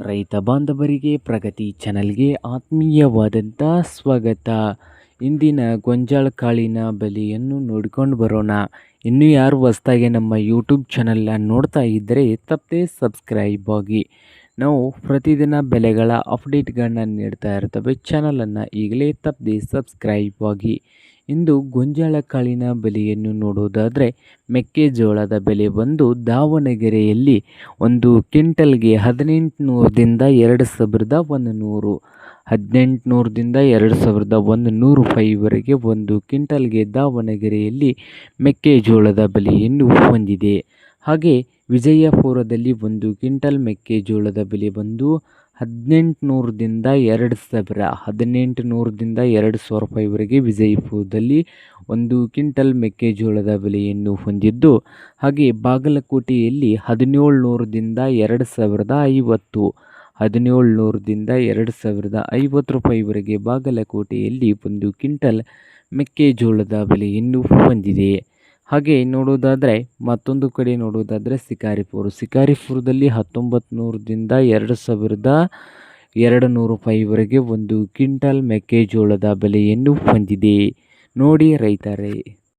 ರೈತ ಬಾಂಧವರಿಗೆ ಪ್ರಗತಿ ಚಾನಲ್ಗೆ ಆತ್ಮೀಯವಾದಂಥ ಸ್ವಾಗತ. ಇಂದಿನ ಗೋಂಜಾಳ ಕಾಳಿನ ಬೆಲೆಯನ್ನು ನೋಡಿಕೊಂಡು ಬರೋಣ. ಇನ್ನೂ ಯಾರು ಹೊಸದಾಗಿ ನಮ್ಮ ಯೂಟ್ಯೂಬ್ ಚಾನಲ್ನ ನೋಡ್ತಾ ಇದ್ದರೆ ತಪ್ಪದೆ ಸಬ್ಸ್ಕ್ರೈಬ್ ಆಗಿ. ನಾವು ಪ್ರತಿದಿನ ಬೆಲೆಗಳ ಅಪ್ಡೇಟ್ಗಳನ್ನ ನೀಡ್ತಾ ಇರ್ತವೆ. ಚಾನಲನ್ನು ಈಗಲೇ ತಪ್ಪದೆ ಸಬ್ಸ್ಕ್ರೈಬ್ ಆಗಿ. ಇಂದು ಗೋಂಜಾಳ ಕಾಳಿನ ಬೆಲೆಯನ್ನು ನೋಡುವುದಾದರೆ ಮೆಕ್ಕೆಜೋಳದ ಬೆಲೆ ಬಂದು ದಾವಣಗೆರೆಯಲ್ಲಿ ಒಂದು ಕ್ವಿಂಟಲ್ಗೆ 1800ದಿಂದ 2100, 1800ದಿಂದ 2100 ರೂಪಾಯಿವರೆಗೆ ಒಂದು ಕ್ವಿಂಟಲ್ಗೆ ದಾವಣಗೆರೆಯಲ್ಲಿ ಮೆಕ್ಕೆಜೋಳದ ಬೆಲೆಯನ್ನು ಹೊಂದಿದೆ. ಹಾಗೆ ವಿಜಯಪುರದಲ್ಲಿ ಒಂದು ಕ್ವಿಂಟಲ್ ಮೆಕ್ಕೆಜೋಳದ ಬೆಲೆ ಬಂದು 1800ದಿಂದ 2000, 1800ದಿಂದ 2000 ರೂಪಾಯಿವರೆಗೆ ವಿಜಯಪುರದಲ್ಲಿ ಒಂದು ಕ್ವಿಂಟಲ್ ಮೆಕ್ಕೆಜೋಳದ ಬೆಲೆಯನ್ನು ಹೊಂದಿದ್ದು, ಹಾಗೆ ಬಾಗಲಕೋಟೆಯಲ್ಲಿ 1700ದಿಂದ 2050, 1700ದಿಂದ 2050 ರೂಪಾಯಿವರೆಗೆ ಬಾಗಲಕೋಟೆಯಲ್ಲಿ ಒಂದು ಕ್ವಿಂಟಲ್ ಮೆಕ್ಕೆಜೋಳದ ಬೆಲೆಯನ್ನು ಹೊಂದಿದೆ. ಹಾಗೆ ನೋಡೋದಾದರೆ ಮತ್ತೊಂದು ಕಡೆ ನೋಡೋದಾದರೆ ಶಿಕಾರಿಪುರದಲ್ಲಿ 1900ದಿಂದ 2200 ರೂಪಾಯಿವರೆಗೆ ಒಂದು ಕ್ವಿಂಟಲ್ ಮೆಕ್ಕೆಜೋಳದ ಬೆಲೆಯನ್ನು ಹೊಂದಿದೆ. ನೋಡಿ ರೈತರೇ.